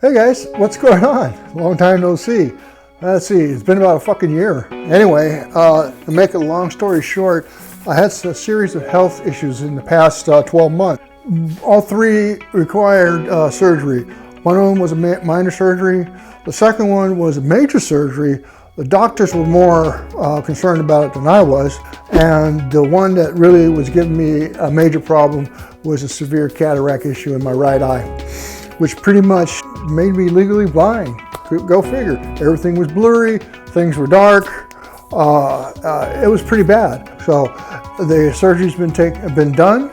Hey guys, what's going on? Long time no see. Let's see, it's been about a fucking year. Anyway, to make a long story short, I had a series of health issues in the past 12 months. All three required surgery. One of them was a minor surgery. The second one was a major surgery. The doctors were more concerned about it than I was. And the one that really was giving me a major problem was a severe cataract issue in my right eye, which pretty much made me legally blind. Go figure. Everything was blurry, things were dark. It was pretty bad. So the surgery's been done.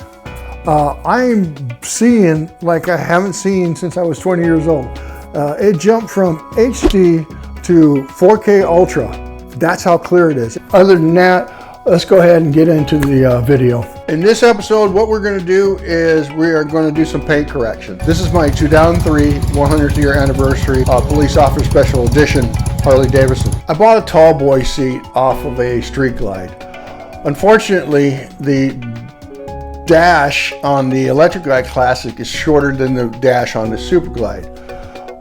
I'm seeing like I haven't seen since I was 20 years old. It jumped from HD to 4K Ultra. That's how clear it is. Other than that, let's go ahead and get into the video. In this episode, what we're going to do is we are going to do some paint correction. This is my 2003 100th year anniversary Police Officer Special Edition Harley Davidson. I bought a tall boy seat off of a Street Glide. Unfortunately, the dash on the Electric Glide Classic is shorter than the dash on the Super Glide.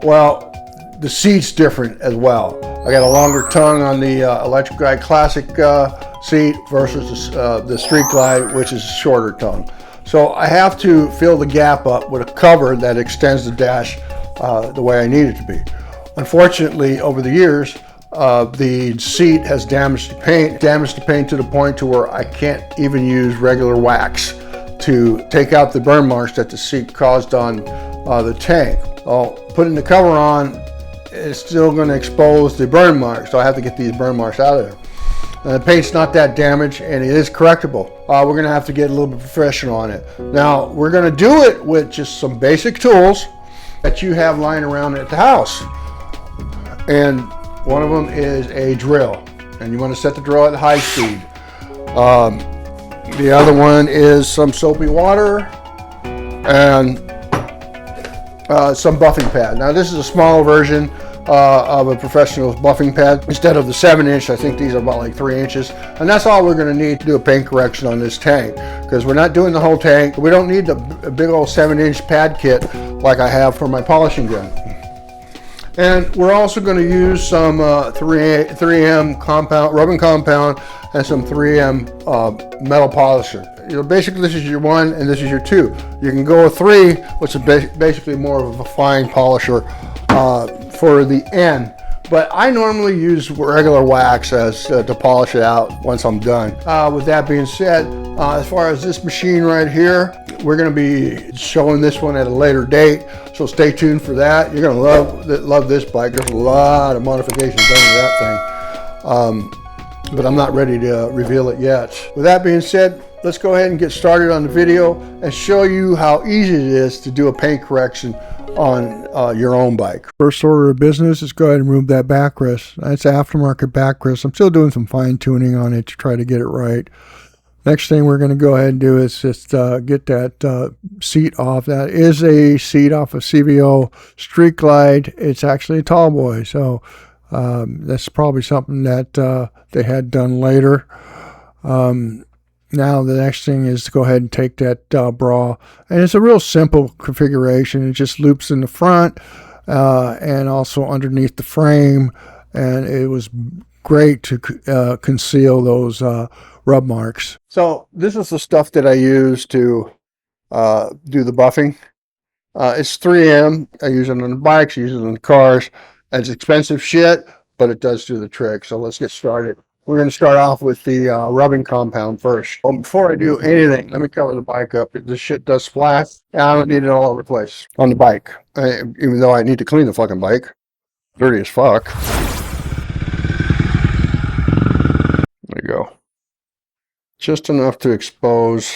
Well, the seat's different as well. I got a longer tongue on the Electric Glide Classic seat versus the Street Glide, which is a shorter tongue. So I have to fill the gap up with a cover that extends the dash the way I need it to be. Unfortunately, over the years, the seat has damaged the paint to the point to where I can't even use regular wax to take out the burn marks that the seat caused on the tank. Well, putting the cover on, it's still going to expose the burn marks, so I have to get these burn marks out of there. The paint's not that damaged and it is correctable. We're going to have to get a little bit professional on it. Now, we're going to do it with just some basic tools that you have lying around at the house. And one of them is a drill. And you want to set the drill at high speed. The other one is some soapy water and some buffing pad. Now, this is a smaller version of a professional buffing pad. Instead of the 7-inch, I think these are about like 3 inches. And that's all we're going to need to do a paint correction on this tank, because we're not doing the whole tank. We don't need the big old 7-inch pad kit like I have for my polishing gun. And we're also going to use some 3M compound, rubbing compound, and some 3M metal polisher. You know, basically this is your 1 and this is your 2. You can go with 3, which is basically more of a fine polisher for the end. But I normally use regular wax to polish it out once I'm done. With that being said, as far as this machine right here, we're going to be showing this one at a later date, so stay tuned for that. You're going to love this bike. There's a lot of modifications done to that thing, but I'm not ready to reveal it yet. With that being said, let's go ahead and get started on the video and show you how easy it is to do a paint correction on your own bike. First order of business is go ahead and remove that backrest. That's aftermarket backrest. I'm still doing some fine tuning on it to try to get it right. Next thing we're going to go ahead and do is just get that seat off. That is a seat off a CVO Street Glide. It's actually a tall boy, so that's probably something that they had done later. Now the next thing is to go ahead and take that bra, and it's a real simple configuration. It just loops in the front and also underneath the frame, and it was great to conceal those rub marks. So this is the stuff that I use to do the buffing. It's 3M. I use it on the bikes, I use it on the cars. It's expensive shit, but it does do the trick. So let's get started. We're going to start off with the rubbing compound first. Before I do anything, let me cover the bike up. This shit does splash, and I don't need it all over the place on the bike. Even though I need to clean the fucking bike. Dirty as fuck. There you go. Just enough to expose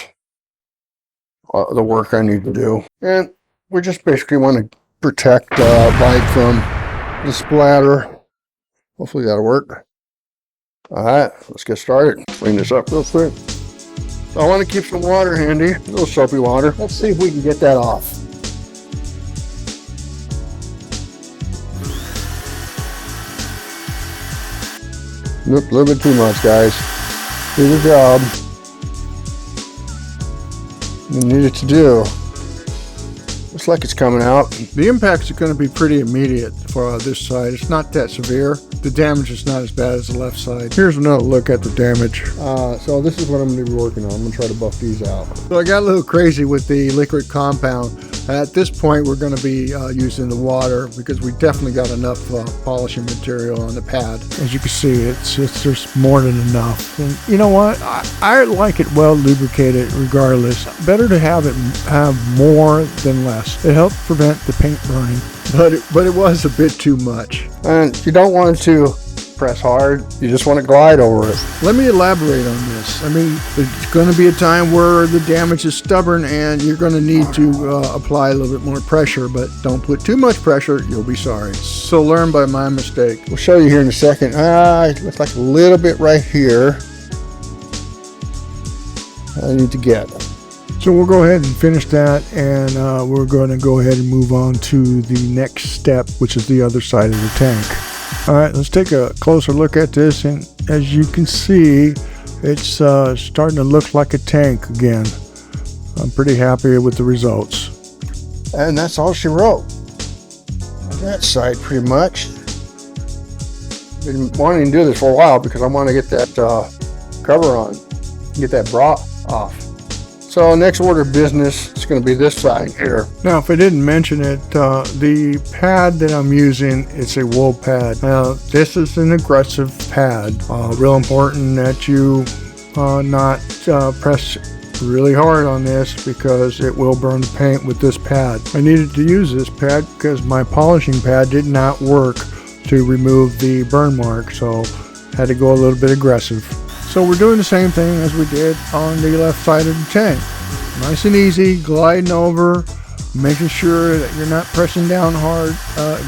the work I need to do. And we just basically want to protect the bike from the splatter. Hopefully that'll work. All right, let's get started. Clean this up real quick. I want to keep some water handy, a little soapy water. Let's see if we can get that off. Nope, a little bit too much, guys. Do the job you need it to do. Looks like it's coming out. The impacts are going to be pretty immediate for this side. It's not that severe. The damage is not as bad as the left side. Here's another look at the damage. So this is what I'm going to be working on. I'm going to try to buff these out. So I got a little crazy with the liquid compound. At this point, we're going to be using the water because we definitely got enough polishing material on the pad. As you can see, it's there's more than enough. And you know what? I like it well lubricated regardless. Better to have more than less. It helps prevent the paint burning. But it was a bit too much. And you don't want to press hard. You just want to glide over it. Let me elaborate on this. I mean, there's going to be a time where the damage is stubborn and you're going to need to apply a little bit more pressure, but don't put too much pressure. You'll be sorry. So learn by my mistake. We'll show you here in a second. It looks like a little bit right here. I need to get. So we'll go ahead and finish that, and we're going to go ahead and move on to the next step, which is the other side of the tank. All right, let's take a closer look at this, and as you can see, it's starting to look like a tank again. I'm pretty happy with the results. And that's all she wrote. On that side, pretty much. Been wanting to do this for a while because I want to get that cover on, get that bra off. So next order of business is going to be this side here. Now, if I didn't mention it, the pad that I'm using, it's a wool pad. Now, this is an aggressive pad. Real important that you not press really hard on this because it will burn the paint with this pad. I needed to use this pad because my polishing pad did not work to remove the burn mark, so had to go a little bit aggressive. So we're doing the same thing as we did on the left side of the tank. Nice and easy, gliding over, making sure that you're not pressing down hard.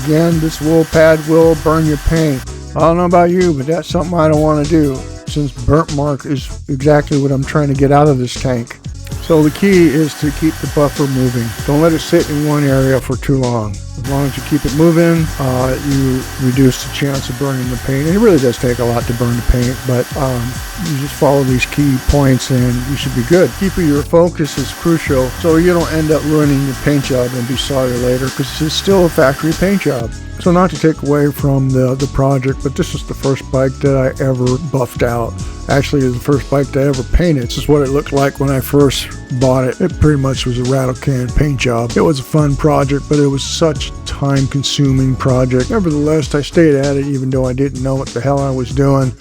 Again, this wool pad will burn your paint. I don't know about you, but that's something I don't want to do, since burnt mark is exactly what I'm trying to get out of this tank. So the key is to keep the buffer moving. Don't let it sit in one area for too long. As long as you keep it moving, you reduce the chance of burning the paint. And it really does take a lot to burn the paint, but you just follow these key points and you should be good. Keeping your focus is crucial so you don't end up ruining your paint job and be sorry later, because it's still a factory paint job. So not to take away from the project, but this is the first bike that I ever buffed out. Actually, it's the first bike that I ever painted. This is what it looked like when I first bought it. It pretty much was a rattle can paint job. It was a fun project, but it was such a time-consuming project. Nevertheless, I stayed at it even though I didn't know what the hell I was doing.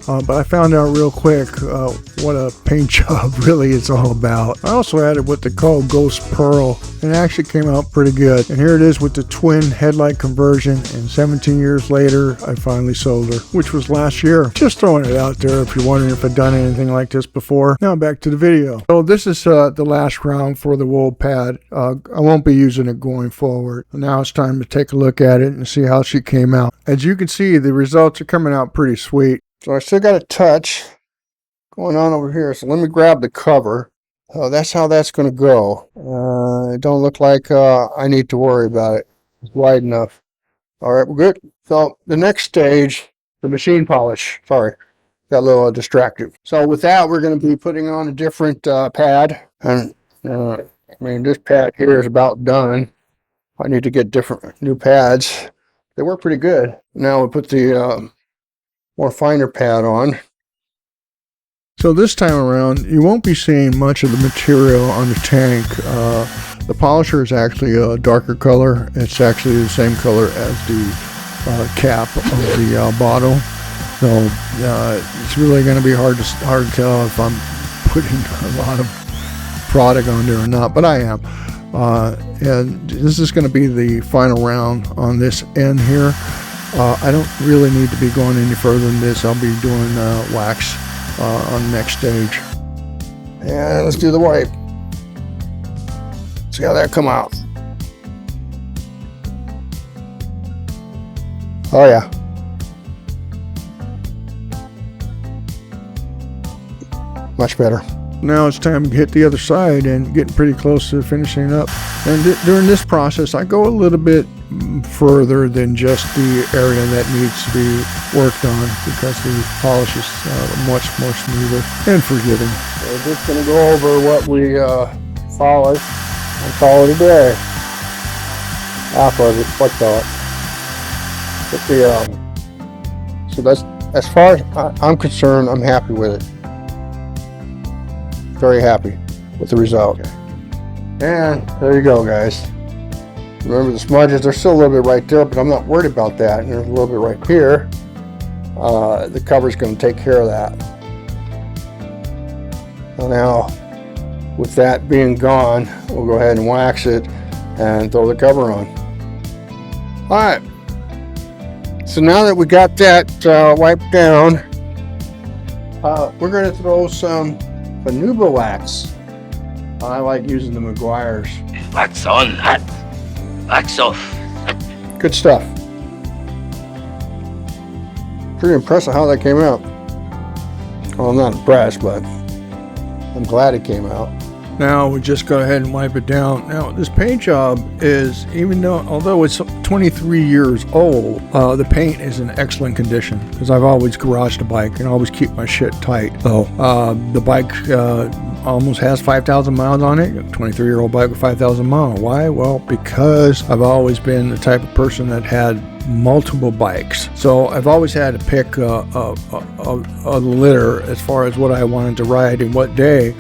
But I found out real quick what a paint job really is all about. I also added what they call Ghost Pearl, and it actually came out pretty good. And here it is with the twin headlight conversion, and 17 years later, I finally sold her, which was last year. Just throwing it out there if you're wondering if I've done anything like this before. Now back to the video. So this is the last round for the wool pad. I won't be using it going forward. Now it's time to take a look at it and see how she came out. As you can see, the results are coming out pretty sweet. So I still got a touch going on over here. So let me grab the cover. That's how that's going to go. It don't look like I need to worry about it. It's wide enough. All right, we're good. So the next stage, the machine polish. Sorry, got a little distracted. So with that, we're going to be putting on a different pad. And I mean, this pad here is about done. I need to get different new pads. They work pretty good. Now we'll put the more finer pad on. So this time around, you won't be seeing much of the material on the tank. The polisher is actually a darker color. It's actually the same color as the cap of the bottle. So it's really going to be hard to tell if I'm putting a lot of product on there or not, but I am. And this is going to be the final round on this end here. I don't really need to be going any further than this. I'll be doing wax on the next stage. And let's do the wipe. See how that come out. Oh yeah. Much better. Now it's time to hit the other side and getting pretty close to finishing up. And during this process, I go a little bit further than just the area that needs to be worked on because the polish is much more smoother and forgiving. So we're just going to go over what we polished and call it a day. after I reflect on it. But so that's, as far as I'm concerned, I'm happy with it. Very happy with the result. And there you go, guys. Remember the smudges, they're still a little bit right there, but I'm not worried about that. And there's a little bit right here. The cover's going to take care of that. So now, with that being gone, we'll go ahead and wax it and throw the cover on. All right. So now that we got that wiped down, we're going to throw some Fanuba wax. I like using the McGuire's. Wax on, hat. Wax off. Good stuff. Pretty impressive how that came out. Well, I'm not impressed, but I'm glad it came out. Now we just go ahead and wipe it down. Now this paint job is, although it's 23 years old, the paint is in excellent condition because I've always garaged a bike and always keep my shit tight. So the bike almost has 5,000 miles on it. A 23-year-old bike with 5,000 miles. Why? Well, because I've always been the type of person that had multiple bikes. So I've always had to pick a litter as far as what I wanted to ride and what day.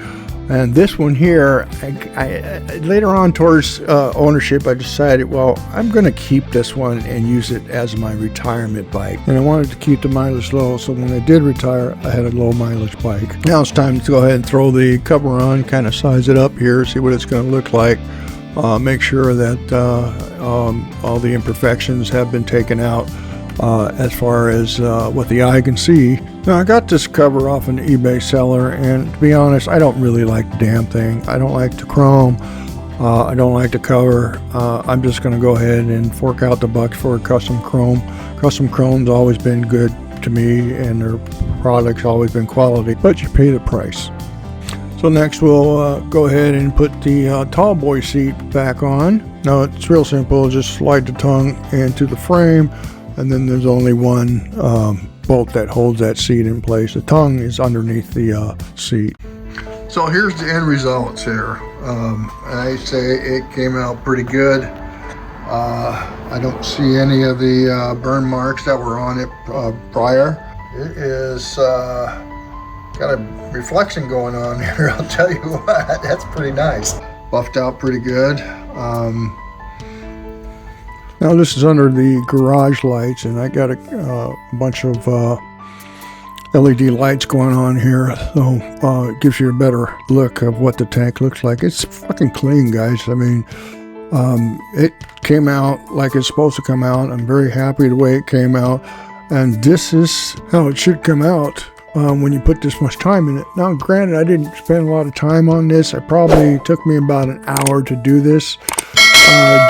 And this one here, I later on towards ownership, I decided, well, I'm going to keep this one and use it as my retirement bike. And I wanted to keep the mileage low, so when I did retire, I had a low mileage bike. Now it's time to go ahead and throw the cover on, kind of size it up here, see what it's going to look like. Make sure that all the imperfections have been taken out as far as what the eye can see. Now I got this cover off an eBay seller, and to be honest, I don't really like the damn thing. I don't like the chrome. I don't like the cover. I'm just going to go ahead and fork out the bucks for a custom chrome. Custom chrome's always been good to me, and their products always been quality, but you pay the price. So next we'll go ahead and put the tall boy seat back on. Now it's real simple, just slide the tongue into the frame, and then there's only one bolt that holds that seat in place. The tongue is underneath the seat. So here's the end results here. I say it came out pretty good. I don't see any of the burn marks that were on it prior. It is got a reflection going on here, I'll tell you what. That's pretty nice. Buffed out pretty good. Now this is under the garage lights, and I got a bunch of LED lights going on here, so it gives you a better look of what the tank looks like. It's fucking clean, guys. I mean, it came out like it's supposed to come out. I'm very happy the way it came out, and this is how it should come out when you put this much time in it. Now, granted, I didn't spend a lot of time on this. It probably took me about an hour to do this.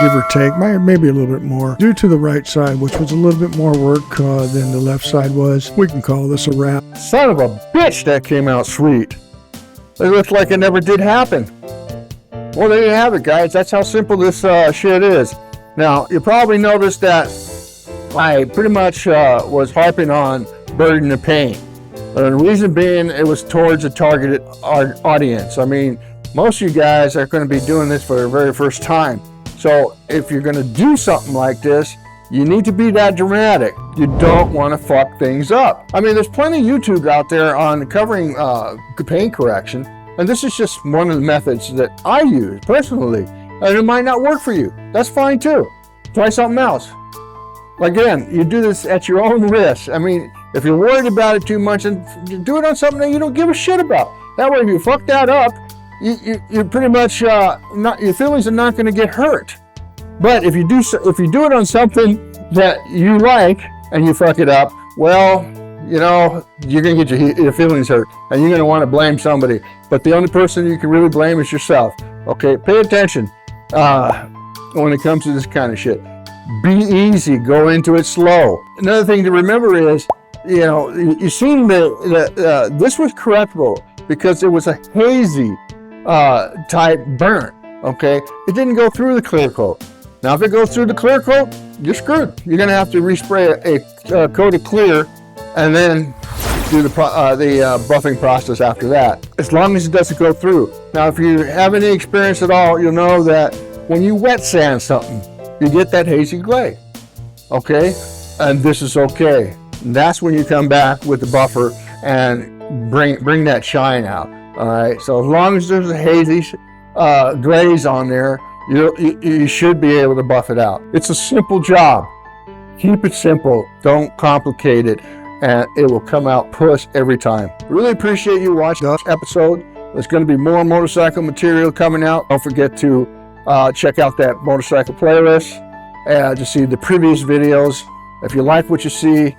Give or take, maybe a little bit more. Due to the right side, which was a little bit more work than the left side was, we can call this a wrap. Son of a bitch, that came out sweet. It looks like it never did happen. Well, there you have it, guys. That's how simple this shit is. Now, you probably noticed that I pretty much was harping on burden the paint. The reason being, it was towards a targeted audience. I mean, most of you guys are going to be doing this for the very first time. So if you're going to do something like this, you need to be that dramatic. You don't want to fuck things up. I mean, there's plenty of YouTube out there on covering paint correction, and this is just one of the methods that I use personally. And it might not work for you. That's fine too. Try something else. Again, you do this at your own risk. I mean, if you're worried about it too much, and do it on something that you don't give a shit about. That way, if you fuck that up, you're pretty much your feelings are not going to get hurt. But if you do it on something that you like and you fuck it up, well, you know, you're going to get your feelings hurt, and you're going to want to blame somebody. But the only person you can really blame is yourself. Okay, pay attention when it comes to this kind of shit. Be easy, go into it slow. Another thing to remember is, you know, you seen this was correctable because it was a hazy type burn. Okay, it didn't go through the clear coat. Now, if it goes through the clear coat, you're screwed. You're gonna have to respray a coat of clear, and then do the buffing process after that. As long as it doesn't go through. Now, if you have any experience at all, you'll know that when you wet sand something, you get that hazy gray, okay? And this is okay. And that's when you come back with the buffer and bring that shine out, all right? So as long as there's a hazy grays on there, you should be able to buff it out. It's a simple job. Keep it simple, don't complicate it, and it will come out push every time. Really appreciate you watching this episode. There's going to be more motorcycle material coming out. Don't forget to check out that motorcycle playlist to see the previous videos. If you like what you see,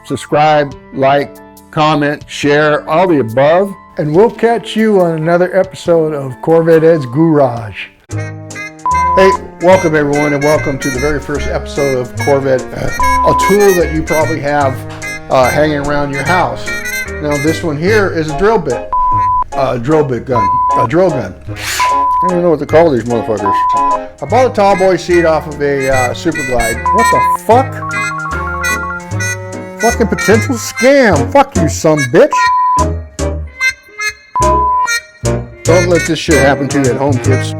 subscribe, like, comment, share, all the above. And we'll catch you on another episode of Corvette Ed's Garage. Hey, welcome everyone, and welcome to the very first episode of Corvette, a tool that you probably have hanging around your house. Now this one here is a drill bit gun. I don't even know what to call these motherfuckers. I bought a tall boy seat off of a Super Glide. What the fuck? Fucking potential scam. Fuck you, son bitch. Don't let this shit happen to you at home, kids.